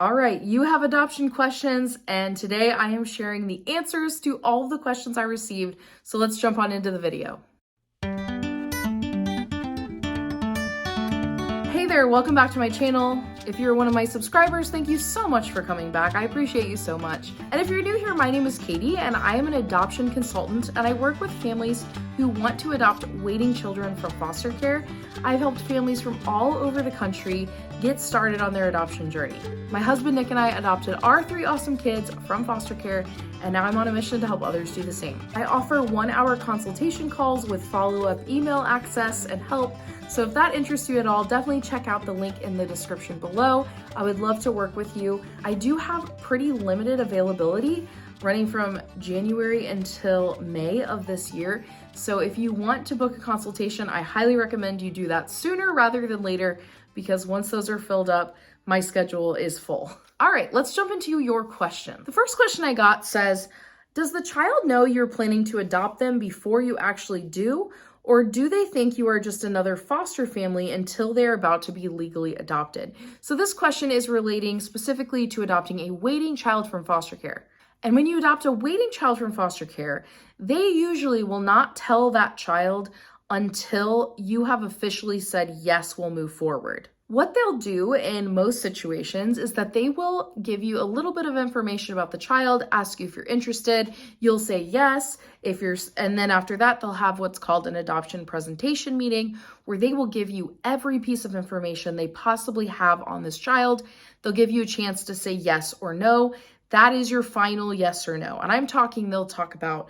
All right, you have adoption questions, and today I am sharing the answers to all of the questions I received. So let's jump on into the video. Hey there, welcome back to my channel. If you're one of my subscribers, thank you so much for coming back. I appreciate you so much. And if you're new here, my name is Katie, and I am an adoption consultant, and I work with families who want to adopt waiting children from foster care. I've helped families from all over the country get started on their adoption journey. My husband Nick and I adopted our 3 awesome kids from foster care, and now I'm on a mission to help others do the same. I offer 1-hour consultation calls with follow-up email access and help. So if that interests you at all, definitely check out the link in the description below. I would love to work with you. I do have pretty limited availability running from January until May of this year. So if you want to book a consultation, I highly recommend you do that sooner rather than later, because once those are filled up, my schedule is full. All right, let's jump into your question. The first question I got says, does the child know you're planning to adopt them before you actually do? Or do they think you are just another foster family until they're about to be legally adopted? So this question is relating specifically to adopting a waiting child from foster care. And when you adopt a waiting child from foster care, they usually will not tell that child until you have officially said, yes, we'll move forward. What they'll do in most situations is that they will give you a little bit of information about the child, ask you if you're interested. You'll say yes, and then after that, they'll have what's called an adoption presentation meeting, where they will give you every piece of information they possibly have on this child. They'll give you a chance to say yes or no. That is your final yes or no. And they'll talk about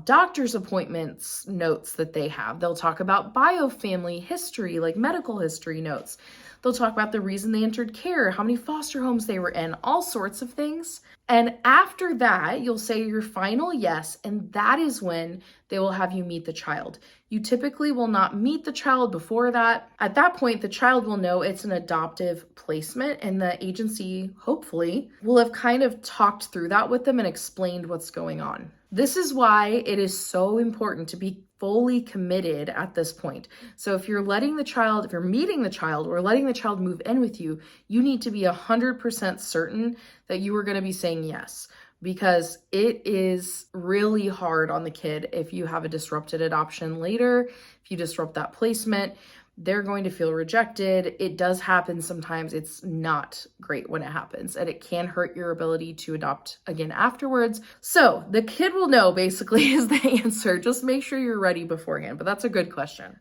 doctor's appointments notes that they have. They'll talk about biofamily history, like medical history notes. They'll talk about the reason they entered care, how many foster homes they were in, all sorts of things. And after that, you'll say your final yes, and that is when they will have you meet the child. You typically will not meet the child before that. At that point, the child will know it's an adoptive placement, and the agency, hopefully, will have kind of talked through that with them and explained what's going on. This is why it is so important to be fully committed at this point. So if you're meeting the child or letting the child move in with you, you need to be 100% certain that you are going to be saying yes, because it is really hard on the kid if you have a disrupted adoption later. If you disrupt that placement, they're going to feel rejected. It does happen sometimes. It's not great when it happens, and it can hurt your ability to adopt again afterwards. So the kid will know, basically, is the answer. Just make sure you're ready beforehand, but that's a good question.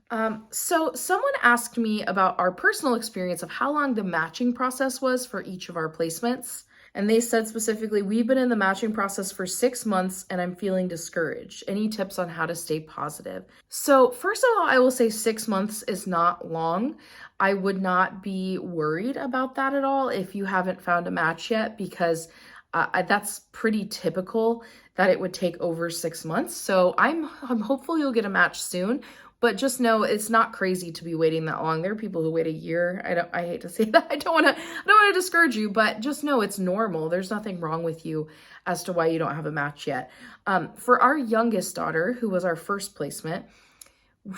So someone asked me about our personal experience of how long the matching process was for each of our placements. And they said specifically, we've been in the matching process for 6 months and I'm feeling discouraged. Any tips on how to stay positive? So first of all, I will say 6 months is not long. I would not be worried about that at all if you haven't found a match yet, because that's pretty typical that it would take over 6 months. So I'm hopeful you'll get a match soon. But just know it's not crazy to be waiting that long. There are people who wait a year. I hate to say that. I don't want to discourage you, but just know it's normal. There's nothing wrong with you as to why you don't have a match yet. For our youngest daughter, who was our first placement,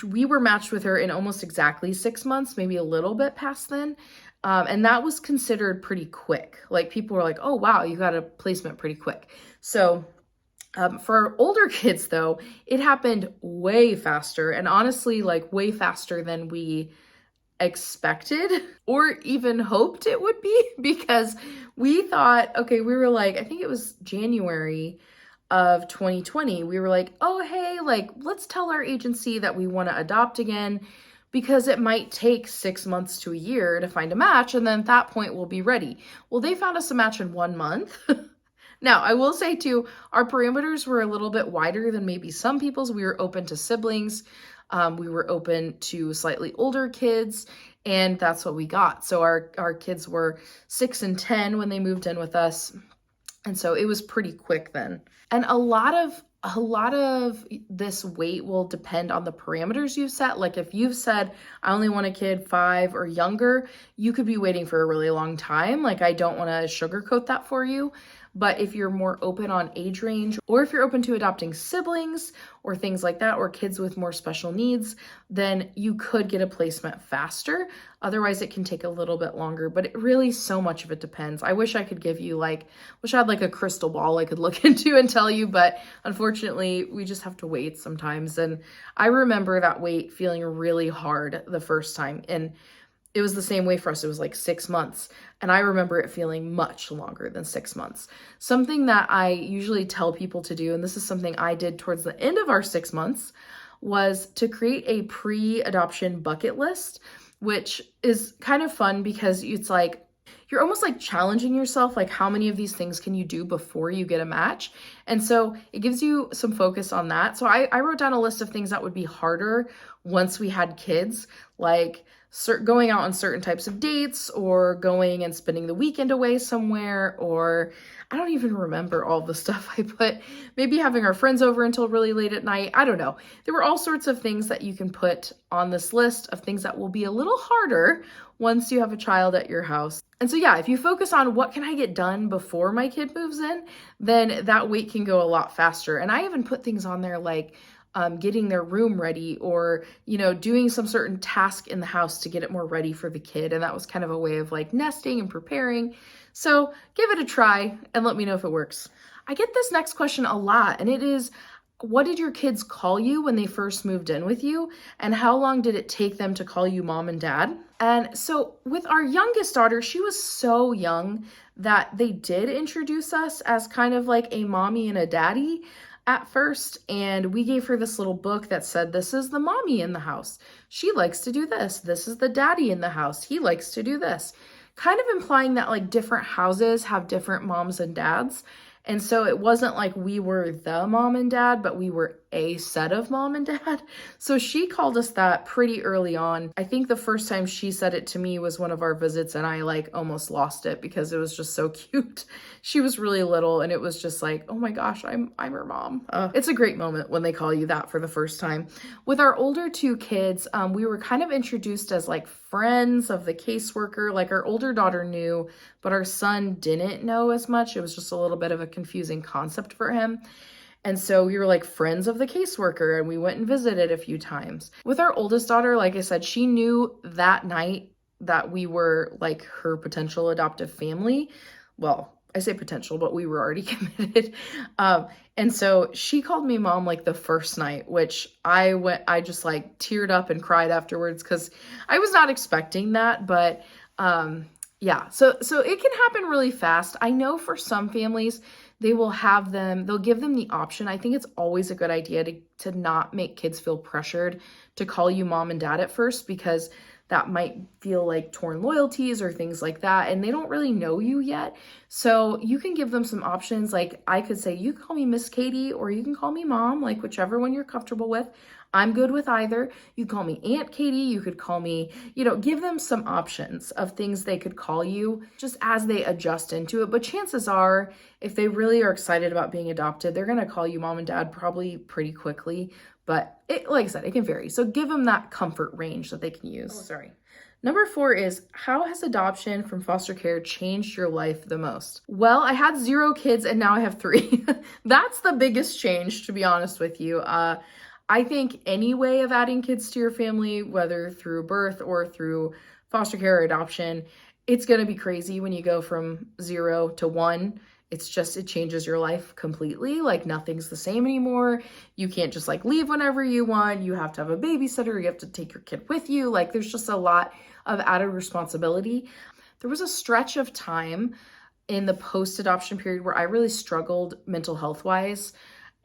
we were matched with her in almost exactly 6 months, maybe a little bit past then. And that was considered pretty quick. Like, people were like, oh, wow, you got a placement pretty quick. So for our older kids, though, it happened way faster, and honestly, like, way faster than we expected or even hoped it would be, because we thought, okay, we were like, I think it was January of 2020, we were like, oh, hey, like, let's tell our agency that we want to adopt again, because it might take 6 months to a year to find a match, and then at that point we'll be ready. Well, they found us a match in 1 month. Now, I will say too, our parameters were a little bit wider than maybe some people's. We were open to siblings. We were open to slightly older kids, and that's what we got. So our kids were 6 and 10 when they moved in with us. And so it was pretty quick then. And a lot of this wait will depend on the parameters you've set. Like, if you've said, I only want a kid 5 or younger, you could be waiting for a really long time. Like, I don't want to sugarcoat that for you. But if you're more open on age range, or if you're open to adopting siblings or things like that, or kids with more special needs, then you could get a placement faster. Otherwise, it can take a little bit longer, but it really, so much of it depends. I wish I could give you wish I had like a crystal ball I could look into and tell you, but unfortunately, we just have to wait sometimes. And I remember that wait feeling really hard the first time. And it was the same way for us. It was like 6 months. And I remember it feeling much longer than 6 months. Something that I usually tell people to do, and this is something I did towards the end of our 6 months, was to create a pre-adoption bucket list, which is kind of fun because it's like, you're almost like challenging yourself, like how many of these things can you do before you get a match? And so it gives you some focus on that. So I wrote down a list of things that would be harder once we had kids, like going out on certain types of dates, or going and spending the weekend away somewhere, or I don't even remember all the stuff I put, maybe having our friends over until really late at night. I don't know. There were all sorts of things that you can put on this list of things that will be a little harder once you have a child at your house. And so yeah, if you focus on what can I get done before my kid moves in, then that wait can go a lot faster. And I even put things on there like getting their room ready, or, doing some certain task in the house to get it more ready for the kid. And that was kind of a way of like nesting and preparing. So give it a try and let me know if it works. I get this next question a lot, and it is, what did your kids call you when they first moved in with you? And how long did it take them to call you mom and dad? And so with our youngest daughter, she was so young that they did introduce us as kind of like a mommy and a daddy at first. And we gave her this little book that said, this is the mommy in the house. She likes to do this. This is the daddy in the house. He likes to do this. Kind of implying that like different houses have different moms and dads. And so it wasn't like we were the mom and dad, but we were a set of mom and dad. So she called us that pretty early on. I think the first time she said it to me was one of our visits, and I like almost lost it because it was just so cute. She was really little, and it was just like, oh my gosh, I'm her mom. It's a great moment when they call you that for the first time. With our older two kids, we were kind of introduced as like friends of the caseworker. Like our older daughter knew, but our son didn't know as much. It was just a little bit of a confusing concept for him. And so we were like friends of the caseworker, and we went and visited a few times. With our oldest daughter, like I said, she knew that night that we were like her potential adoptive family. Well, I say potential, but we were already committed. And so she called me mom like the first night, which I just like teared up and cried afterwards because I was not expecting that. But yeah, so it can happen really fast. I know for some families, they'll give them the option. I think it's always a good idea to not make kids feel pressured to call you mom and dad at first, because that might feel like torn loyalties or things like that, and they don't really know you yet. So you can give them some options. Like I could say, you can call me Miss Katie, or you can call me mom, like whichever one you're comfortable with. I'm good with either. You call me Aunt Katie, you could call me, give them some options of things they could call you just as they adjust into it. But chances are, if they really are excited about being adopted, they're going to call you mom and dad probably pretty quickly. But like I said, it can vary. So give them that comfort range that they can use. Number 4 is, how has adoption from foster care changed your life the most? Well, I had 0 kids and now I have 3. That's the biggest change, to be honest with you. I think any way of adding kids to your family, whether through birth or through foster care or adoption, it's going to be crazy when you go from 0 to 1. It changes your life completely. Like nothing's the same anymore. You can't just like leave whenever you want. You have to have a babysitter. You have to take your kid with you. Like there's just a lot of added responsibility. There was a stretch of time in the post-adoption period where I really struggled mental health wise.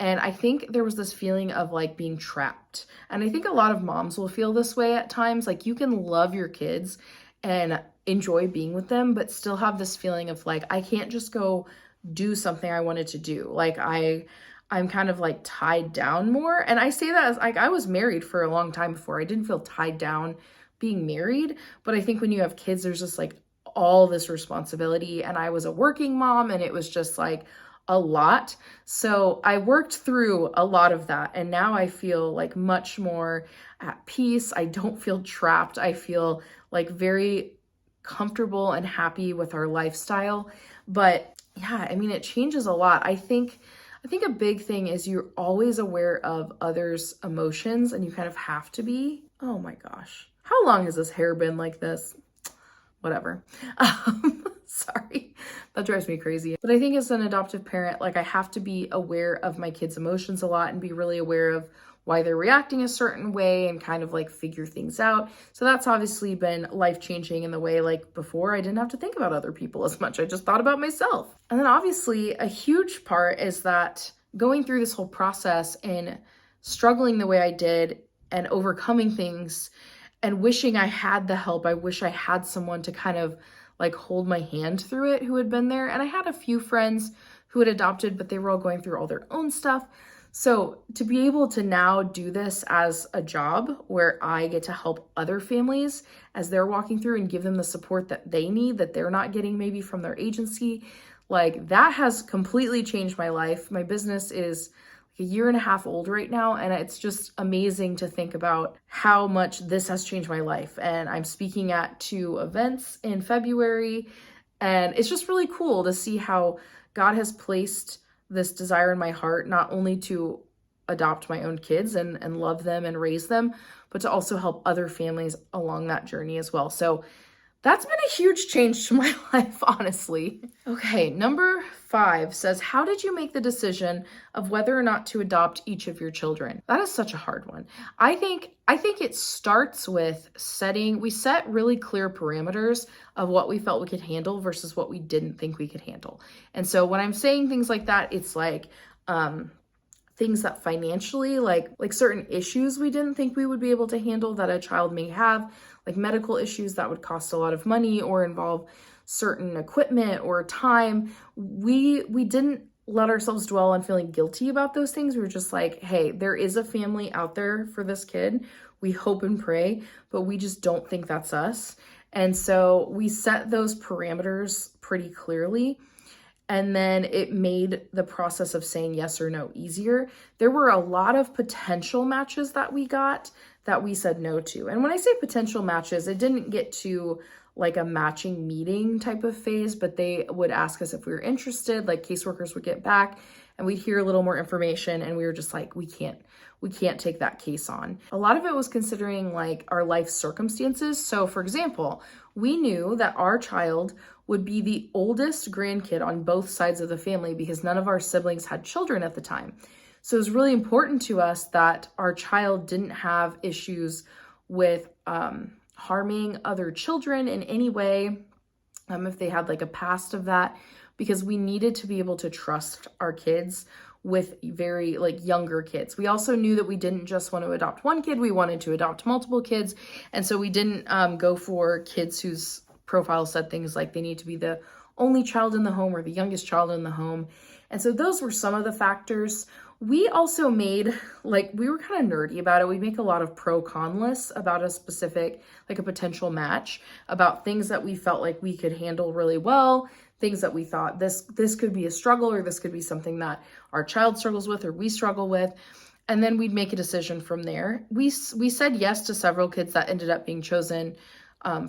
And I think there was this feeling of like being trapped. And I think a lot of moms will feel this way at times. Like you can love your kids and enjoy being with them, but still have this feeling of like, I can't just go do something I wanted to do. Like I'm kind of like tied down more. And I say that as like, I was married for a long time before. I didn't feel tied down being married. But I think when you have kids, there's just like all this responsibility. And I was a working mom, and it was just like a lot. So I worked through a lot of that. And now I feel like much more at peace. I don't feel trapped. I feel like very comfortable and happy with our lifestyle. But yeah, I mean, it changes a lot. I think a big thing is you're always aware of others' emotions, and you kind of have to be. Oh my gosh. How long has this hair been like this? Whatever. Sorry, that drives me crazy. But I think as an adoptive parent, like, I have to be aware of my kids' emotions a lot and be really aware of why they're reacting a certain way and kind of like figure things out. So that's obviously been life-changing in the way, like, before I didn't have to think about other people as much. I just thought about myself. And then obviously a huge part is that going through this whole process and struggling the way I did and overcoming things and wishing I had the help. I wish I had someone to kind of like hold my hand through it who had been there. And I had a few friends who had adopted, but they were all going through all their own stuff. So to be able to now do this as a job where I get to help other families as they're walking through and give them the support that they need, that they're not getting maybe from their agency, like, that has completely changed my life. My business is a year and a half old right now, and it's just amazing to think about how much this has changed my life. And I'm speaking at 2 events in February, and it's just really cool to see how God has placed this desire in my heart, not only to adopt my own kids and love them and raise them, but to also help other families along that journey as well. So that's been a huge change to my life, honestly. Okay, number 5 says, how did you make the decision of whether or not to adopt each of your children? That is such a hard one. I think it starts with we set really clear parameters of what we felt we could handle versus what we didn't think we could handle. And so when I'm saying things like that, it's like, things that financially, like certain issues we didn't think we would be able to handle that a child may have, like medical issues that would cost a lot of money or involve certain equipment or time. We didn't let ourselves dwell on feeling guilty about those things. We were just like, hey, there is a family out there for this kid. We hope and pray, but we just don't think that's us. And so we set those parameters pretty clearly. And then it made the process of saying yes or no easier. There were a lot of potential matches that we got that we said no to. And when I say potential matches, it didn't get to like a matching meeting type of phase, but they would ask us if we were interested, like caseworkers would get back and we'd hear a little more information, and we were just like, we can't take that case on. A lot of it was considering like our life circumstances. So for example, we knew that our child would be the oldest grandkid on both sides of the family because none of our siblings had children at the time. So it was really important to us that our child didn't have issues with harming other children in any way, if they had like a past of that, because we needed to be able to trust our kids with very like younger kids. We also knew that we didn't just want to adopt one kid, we wanted to adopt multiple kids. And so we didn't go for kids whose profile said things like they need to be the only child in the home or the youngest child in the home. And so those were some of the factors. We also made, like, we were kind of nerdy about it. We make a lot of pro-con lists about a specific, like a potential match, about things that we felt like we could handle really well, things that we thought this could be a struggle, or this could be something that our child struggles with or we struggle with. And then we'd make a decision from there. We said yes to several kids that ended up being chosen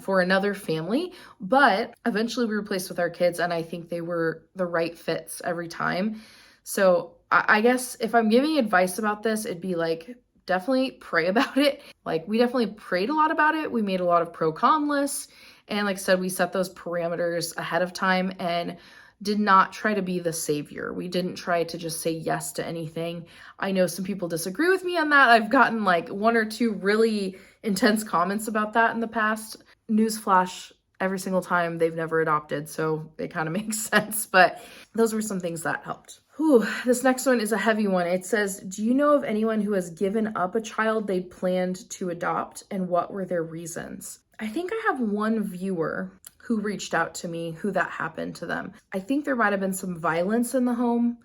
for another family, but eventually we were placed with our kids, and I think they were the right fits every time. So I guess if I'm giving advice about this, it'd be like, definitely pray about it. Like, we definitely prayed a lot about it. We made a lot of pro-con lists. And like I said, we set those parameters ahead of time and did not try to be the savior. We didn't try to just say yes to anything. I know some people disagree with me on that. I've gotten like 1 or 2 really intense comments about that in the past. Newsflash, every single time they've never adopted, so it kind of makes sense. But those were some things that helped. Whew, this next one is a heavy one. It says, do you know of anyone who has given up a child they planned to adopt, and what were their reasons? I think I have one viewer who reached out to me who that happened to them. I think there might have been some violence in the home,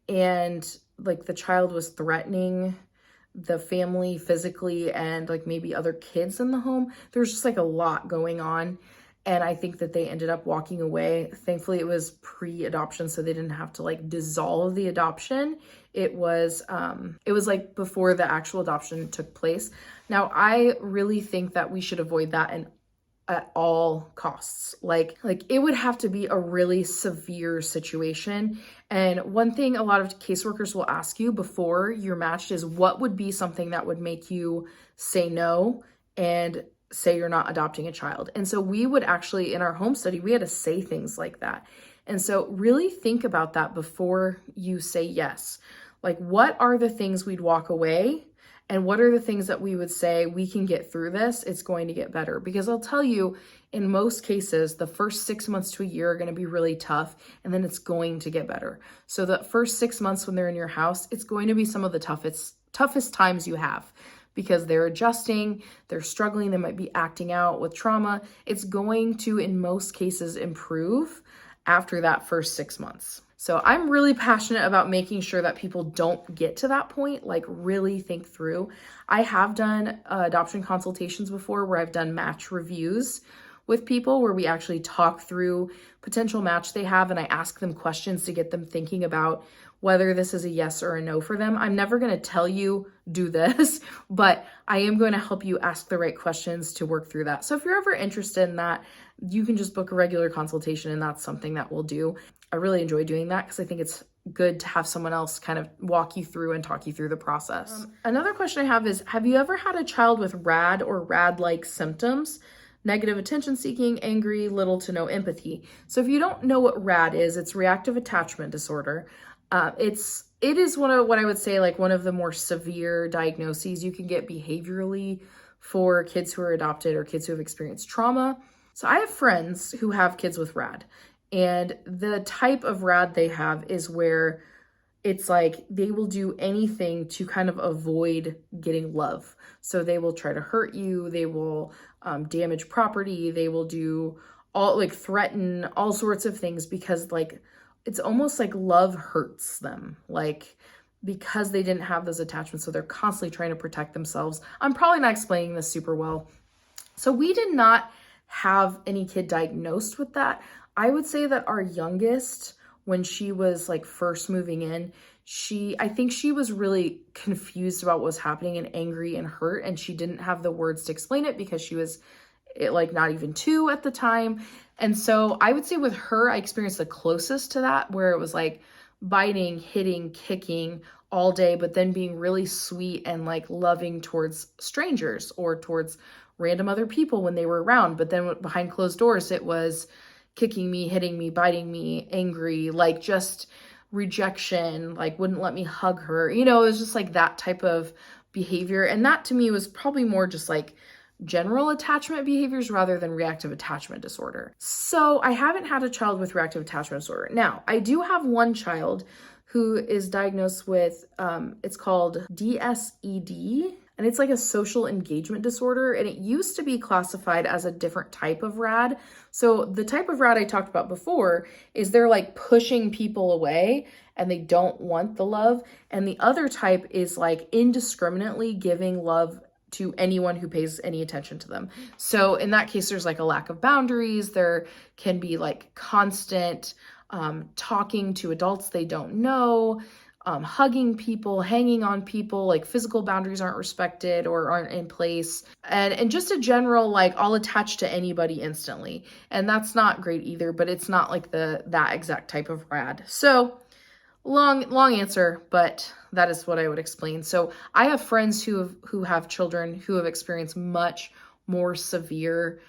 and like the child was threatening the family physically and like maybe other kids in the home. There was just like a lot going on. And I think that they ended up walking away. Thankfully, it was pre-adoption, so they didn't have to like dissolve the adoption. It was like before the actual adoption took place. Now, I really think that we should avoid that in at all costs. Like it would have to be a really severe situation. And one thing a lot of caseworkers will ask you before you're matched is, what would be something that would make you say no and say you're not adopting a child? And so we would actually, in our home study, we had to say things like that. And so really think about that before you say yes. Like, what are the things we'd walk away? And what are the things that we would say, we can get through this, it's going to get better? Because I'll tell you, in most cases, the first 6 months to a year are going to be really tough, and then it's going to get better. So the first 6 months when they're in your house, it's going to be some of the toughest times you have, because they're adjusting, they're struggling, they might be acting out with trauma. It's going to, in most cases, improve after that first 6 months. So I'm really passionate about making sure that people don't get to that point, like really think through. I have done adoption consultations before where I've done match reviews with people where we actually talk through potential match they have, and I ask them questions to get them thinking about whether this is a yes or a no for them. I'm never going to tell you do this, but I am going to help you ask the right questions to work through that. So if you're ever interested in that, you can just book a regular consultation, and that's something that we'll do. I really enjoy doing that because I think it's good to have someone else kind of walk you through and talk you through the process. Another question I have is, have you ever had a child with RAD or RAD-like symptoms? Negative attention seeking, angry, little to no empathy. So if you don't know what RAD is, it's reactive attachment disorder. It is one of what I would say, like one of the more severe diagnoses you can get behaviorally for kids who are adopted or kids who have experienced trauma. So I have friends who have kids with RAD, and the type of RAD they have is where it's like they will do anything to kind of avoid getting love. So they will try to hurt you, they will damage property, they will do all, like, threaten all sorts of things, because like it's almost like love hurts them, like, because they didn't have those attachments. So they're constantly trying to protect themselves. I'm probably not explaining this super well. So we did not have any kid diagnosed with that. I would say that our youngest, when she was like first moving in, I think she was really confused about what was happening and angry and hurt, and she didn't have the words to explain it because she was like not even 2 at the time. And so I would say with her, I experienced the closest to that, where it was like biting, hitting, kicking all day, but then being really sweet and like loving towards strangers or towards random other people when they were around. But then behind closed doors, it was kicking me, hitting me, biting me, angry, like just rejection, like wouldn't let me hug her. You know, it was just like that type of behavior. And that to me was probably more just like general attachment behaviors rather than reactive attachment disorder. So I haven't had a child with reactive attachment disorder. Now, I do have one child who is diagnosed with, it's called DSED, and it's like a social engagement disorder, and it used to be classified as a different type of RAD. So the type of RAD I talked about before is they're like pushing people away and they don't want the love. And the other type is like indiscriminately giving love to anyone who pays any attention to them. So in that case, there's like a lack of boundaries. There can be like constant talking to adults they don't know, hugging people, hanging on people, like physical boundaries aren't respected or aren't in place. And just a general, like, I'll attach to anybody instantly. And that's not great either, but it's not like that exact type of RAD. So long answer, but that is what I would explain. So I have friends who have children who have experienced much more severe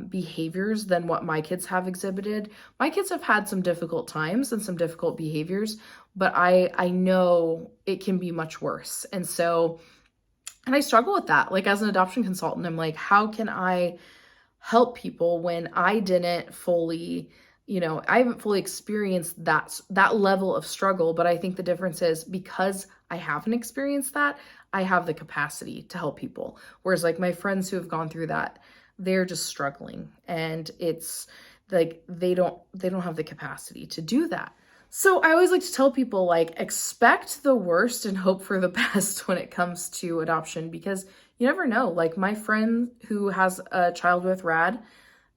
behaviors than what my kids have exhibited. My kids have had some difficult times and some difficult behaviors, but I know it can be much worse. And I struggle with that. Like, as an adoption consultant, I'm like, how can I help people when I didn't fully, I haven't fully experienced that level of struggle. But I think the difference is, because I haven't experienced that, I have the capacity to help people. Whereas like my friends who have gone through that, they're just struggling, and it's like they don't have the capacity to do that. So I always like to tell people, like, expect the worst and hope for the best when it comes to adoption, because you never know. Like, my friend who has a child with RAD,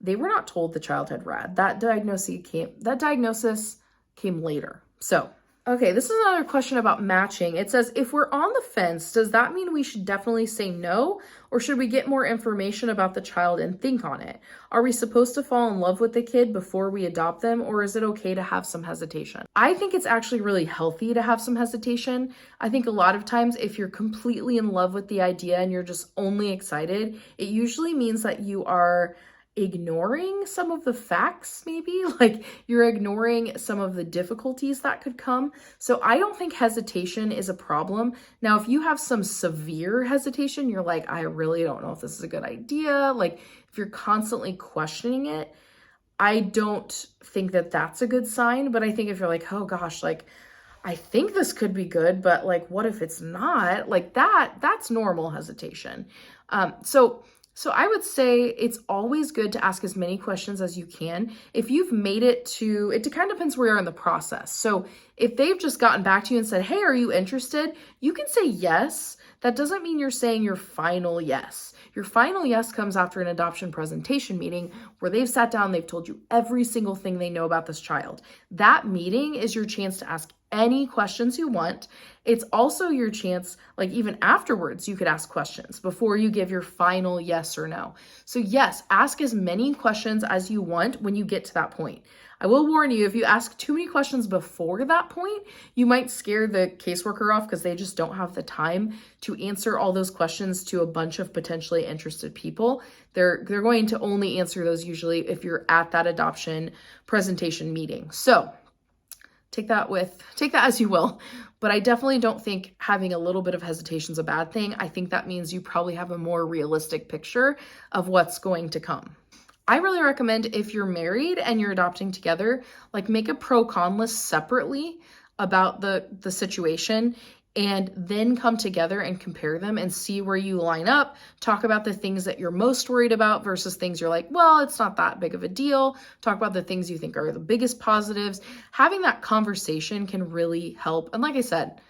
they were not told the child had RAD. That diagnosis came later. So Okay, this is another question about matching. It says, if we're on the fence, does that mean we should definitely say no? Or should we get more information about the child and think on it? Are we supposed to fall in love with the kid before we adopt them? Or is it okay to have some hesitation? I think it's actually really healthy to have some hesitation. I think a lot of times if you're completely in love with the idea and you're just only excited, it usually means that you are ignoring some of the facts, maybe like you're ignoring some of the difficulties that could come. So I don't think hesitation is a problem. Now, if you have some severe hesitation, you're like, I really don't know if this is a good idea. Like if you're constantly questioning it, I don't think that that's a good sign. But I think if you're like, oh gosh, like I think this could be good, but like, what if it's not? Like that's normal hesitation. So I would say it's always good to ask as many questions as you can. If you've made it kind of depends where you are in the process. So if they've just gotten back to you and said, hey, are you interested? You can say yes. That doesn't mean you're saying your final yes. Your final yes comes after an adoption presentation meeting where they've sat down, they've told you every single thing they know about this child. That meeting is your chance to ask any questions you want. It's also your chance, like even afterwards, you could ask questions before you give your final yes or no. So yes, ask as many questions as you want when you get to that point. I will warn you, if you ask too many questions before that point, you might scare the caseworker off because they just don't have the time to answer all those questions to a bunch of potentially interested people. They're going to only answer those usually if you're at that adoption presentation meeting. So take that as you will, but I definitely don't think having a little bit of hesitation is a bad thing. I think that means you probably have a more realistic picture of what's going to come. I really recommend if you're married and you're adopting together, like make a pro-con list separately about the situation and then come together and compare them and see where you line up. Talk about the things that you're most worried about versus things you're like, well, it's not that big of a deal. Talk about the things you think are the biggest positives. Having that conversation can really help. And like I said,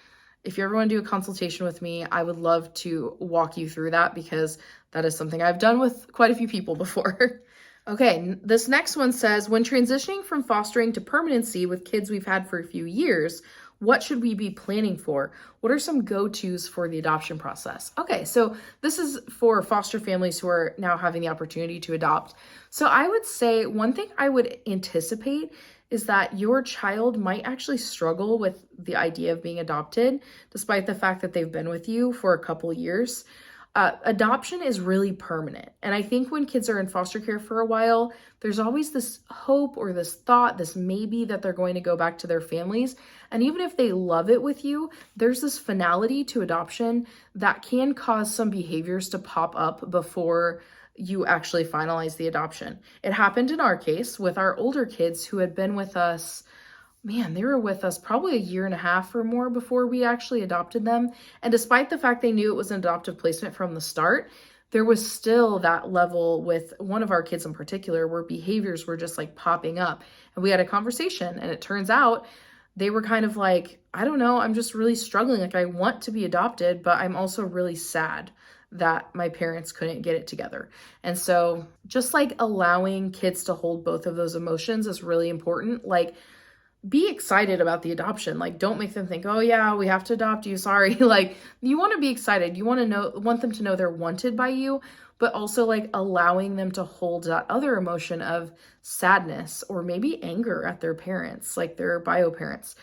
if you ever want to do a consultation with me, I would love to walk you through that because that is something I've done with quite a few people before. Okay, this next one says, when transitioning from fostering to permanency with kids we've had for a few years, what should we be planning for? What are some go-tos for the adoption process? Okay, so this is for foster families who are now having the opportunity to adopt. So I would say one thing I would anticipate is that your child might actually struggle with the idea of being adopted, despite the fact that they've been with you for a couple years. Adoption is really permanent. And I think when kids are in foster care for a while, there's always this hope or this thought, this maybe that they're going to go back to their families. And even if they love it with you, there's this finality to adoption that can cause some behaviors to pop up before you actually finalize the adoption. It happened in our case with our older kids who had been with us. Man, they were with us probably a year and a half or more before we actually adopted them. And despite the fact they knew it was an adoptive placement from the start, there was still that level with one of our kids in particular where behaviors were just like popping up. And we had a conversation and it turns out they were kind of like, I don't know, I'm just really struggling. Like I want to be adopted, but I'm also really sad that my parents couldn't get it together. And so just like allowing kids to hold both of those emotions is really important. Like, be excited about the adoption. Like, don't make them think, oh yeah, we have to adopt you. Sorry. Like, you want to be excited. You want them to know they're wanted by you, but also like allowing them to hold that other emotion of sadness or maybe anger at their parents, like their bio parents.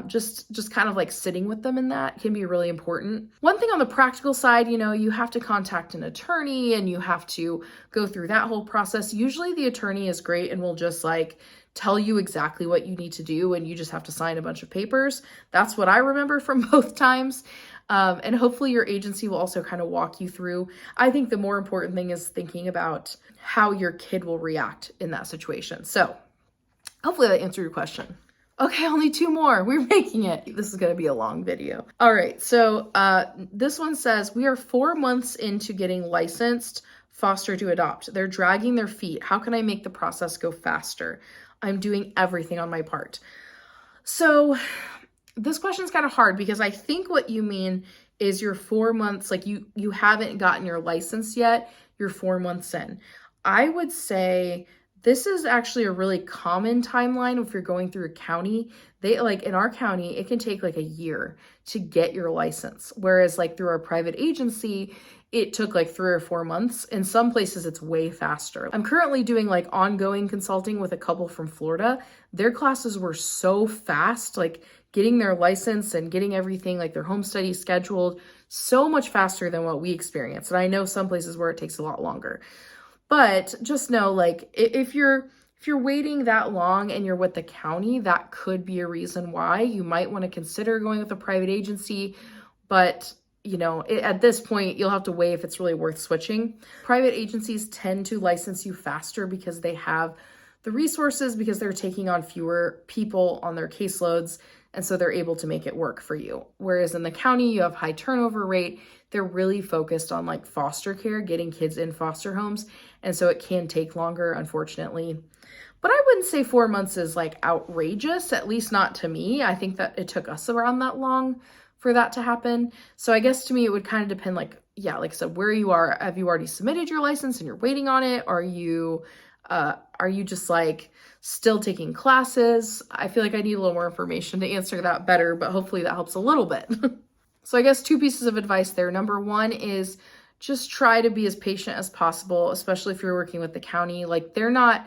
Just kind of like sitting with them in that can be really important. One thing on the practical side, you have to contact an attorney and you have to go through that whole process. Usually the attorney is great and will just like tell you exactly what you need to do and you just have to sign a bunch of papers. That's what I remember from both times. And hopefully your agency will also kind of walk you through. I think the more important thing is thinking about how your kid will react in that situation. So hopefully that answered your question. Okay, only 2 more. We're making it. This is going to be a long video. All right, so this one says, we are 4 months into getting licensed foster to adopt. They're dragging their feet. How can I make the process go faster? I'm doing everything on my part. So this question is kind of hard because I think what you mean is you're 4 months, like you haven't gotten your license yet. You're 4 months in. I would say This is actually a really common timeline if you're going through a county. They like in our county, it can take like a year to get your license. Whereas like through our private agency, it took like 3 or 4 months. In some places, it's way faster. I'm currently doing like ongoing consulting with a couple from Florida. Their classes were so fast, like getting their license and getting everything, like their home study scheduled, so much faster than what we experience. And I know some places where it takes a lot longer. But just know, like, if you're waiting that long and you're with the county, that could be a reason why you might want to consider going with a private agency. But, you know, at this point, you'll have to weigh if it's really worth switching. Private agencies tend to license you faster because they have the resources, because they're taking on fewer people on their caseloads. And so they're able to make it work for you. Whereas in the county, you have high turnover rate. They're really focused on like foster care, getting kids in foster homes. And so it can take longer, unfortunately. But I wouldn't say 4 months is like outrageous, at least not to me. I think that it took us around that long for that to happen. So I guess to me, it would kind of depend, like, yeah, like I said, where you are. Have you already submitted your license and you're waiting on it? Are you just like still taking classes? I feel like I need a little more information to answer that better, but hopefully that helps a little bit. So I guess 2 pieces of advice there. Number 1 is just try to be as patient as possible, especially if you're working with the county. Like they're not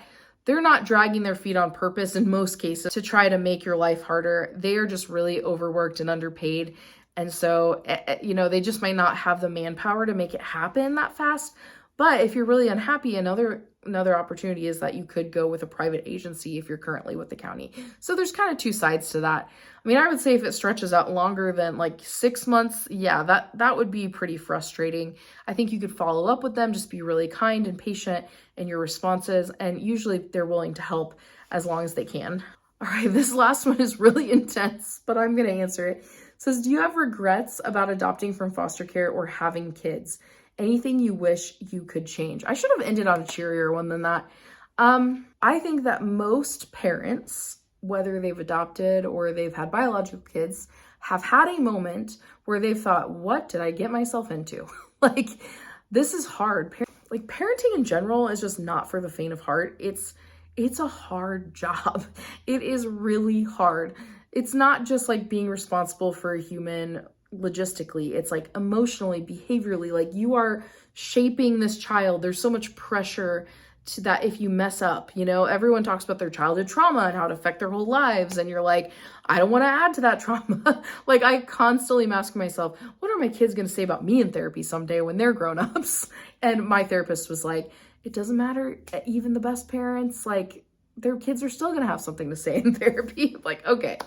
dragging their feet on purpose in most cases to try to make your life harder. They are just really overworked and underpaid. And so, you know, they just might not have the manpower to make it happen that fast. But if you're really unhappy, another opportunity is that you could go with a private agency if you're currently with the county. So there's kind of 2 sides to that. I mean, I would say if it stretches out longer than like 6 months, yeah, that would be pretty frustrating. I think you could follow up with them, just be really kind and patient in your responses. And usually they're willing to help as long as they can. All right, this last one is really intense, but I'm going to answer it. It says, do you have regrets about adopting from foster care or having kids? Anything you wish you could change? I should have ended on a cheerier one than that. I think that most parents, whether they've adopted or they've had biological kids, have had a moment where they've thought, what did I get myself into? Like, this is hard. Like, parenting in general is just not for the faint of heart. It's a hard job. It is really hard. It's not just like being responsible for a human logistically, it's like emotionally, behaviorally, like you are shaping this child. There's so much pressure to that if you mess up, you know, everyone talks about their childhood trauma and how it affect their whole lives. And you're like, I don't want to add to that trauma. Like I constantly am asking myself, what are my kids going to say about me in therapy someday when they're grown-ups? And my therapist was like, it doesn't matter. Even the best parents, like their kids are still going to have something to say in therapy. Like, okay.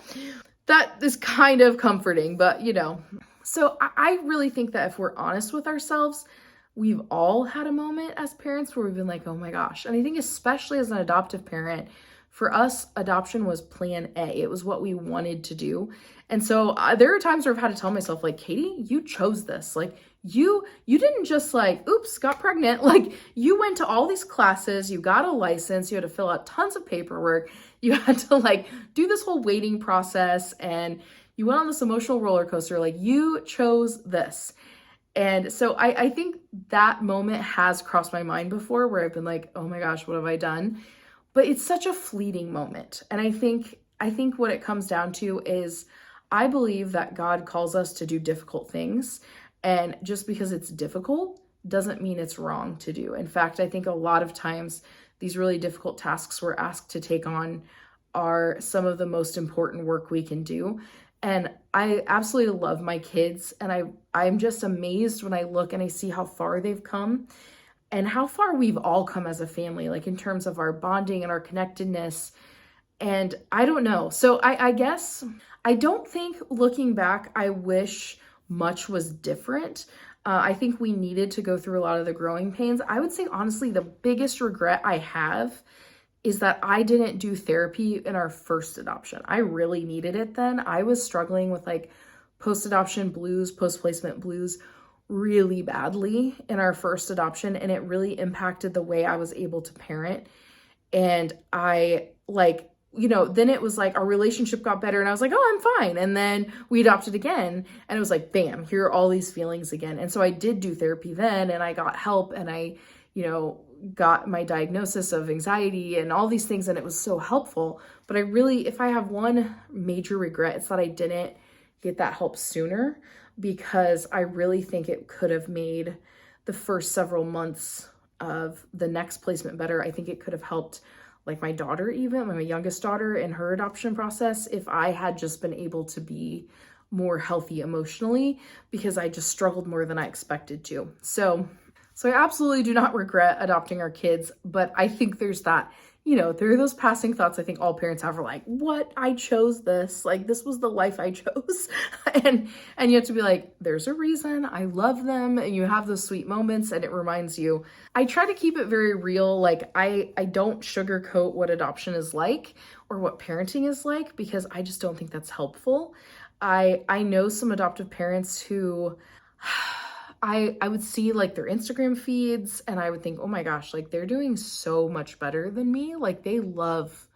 That is kind of comforting, but you know. So I really think that if we're honest with ourselves, we've all had a moment as parents where we've been like, oh my gosh. And I think especially as an adoptive parent, for us, adoption was plan A. It was what we wanted to do. And so there are times where I've had to tell myself, like, Katie, you chose this. Like, you didn't just like, oops, got pregnant. Like, you went to all these classes, you got a license, you had to fill out tons of paperwork. You had to like do this whole waiting process and you went on this emotional roller coaster. Like, you chose this. And so I think that moment has crossed my mind before where I've been like, oh my gosh, what have I done? But it's such a fleeting moment. And I think what it comes down to is I believe that God calls us to do difficult things. And just because it's difficult doesn't mean it's wrong to do. In fact, I think a lot of times these really difficult tasks we're asked to take on are some of the most important work we can do. And I absolutely love my kids. And I'm just amazed when I look and I see how far they've come and how far we've all come as a family, like in terms of our bonding and our connectedness. And I don't know. So I guess I don't think looking back, I wish much was different. I think we needed to go through a lot of the growing pains. I would say, honestly, the biggest regret I have is that I didn't do therapy in our first adoption. I really needed it then. I was struggling with like post-adoption blues, post-placement blues really badly in our first adoption. And it really impacted the way I was able to parent. And I like, you know, then it was like our relationship got better and I was like, oh, I'm fine. And then we adopted again and it was like, bam, here are all these feelings again. And so I did do therapy then and I got help and I, you know, got my diagnosis of anxiety and all these things, and it was so helpful. But I really, if I have one major regret, it's that I didn't get that help sooner, because I really think it could have made the first several months of the next placement better. I think it could have helped like my daughter, even my youngest daughter, in her adoption process, if I had just been able to be more healthy emotionally, because I just struggled more than I expected to. So I absolutely do not regret adopting our kids, but I think there's that, there are those passing thoughts I think all parents have, are like, what? I chose this. Like, this was the life I chose. and you have to be like, there's a reason. I love them. And you have those sweet moments, and it reminds you. I try to keep it very real. Like, I don't sugarcoat what adoption is like or what parenting is like, because I just don't think that's helpful. I know some adoptive parents who I would see like their Instagram feeds, and I would think, oh my gosh, like they're doing so much better than me. Like they love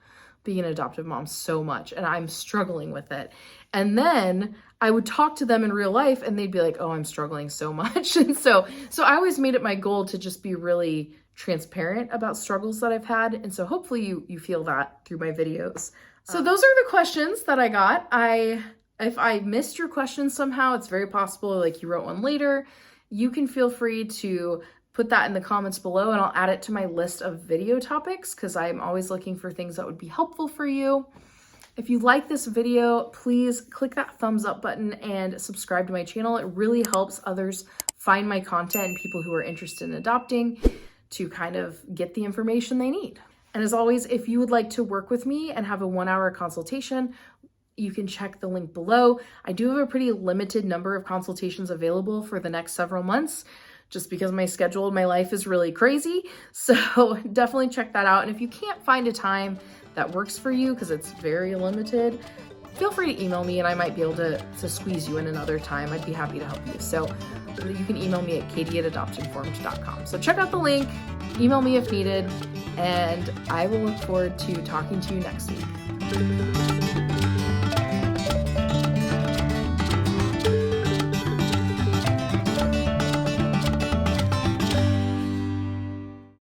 being an adoptive mom so much, and I'm struggling with it. And then I would talk to them in real life, and they'd be like, oh, I'm struggling so much. And so I always made it my goal to just be really transparent about struggles that I've had. And so hopefully you feel that through my videos. So those are the questions that I got. If I missed your question somehow, it's very possible like you wrote one later. You can feel free to put that in the comments below, and I'll add it to my list of video topics, because I'm always looking for things that would be helpful for you. If you like this video, please click that thumbs up button and subscribe to my channel. It really helps others find my content and people who are interested in adopting to kind of get the information they need. And as always, if you would like to work with me and have a 1-hour consultation, you can check the link below. I do have a pretty limited number of consultations available for the next several months, just because my schedule and my life is really crazy. So definitely check that out. And if you can't find a time that works for you, because it's very limited, feel free to email me, and I might be able to squeeze you in another time. I'd be happy to help you. So you can email me at katie@adoptinformed.com. So check out the link, email me if needed, and I will look forward to talking to you next week.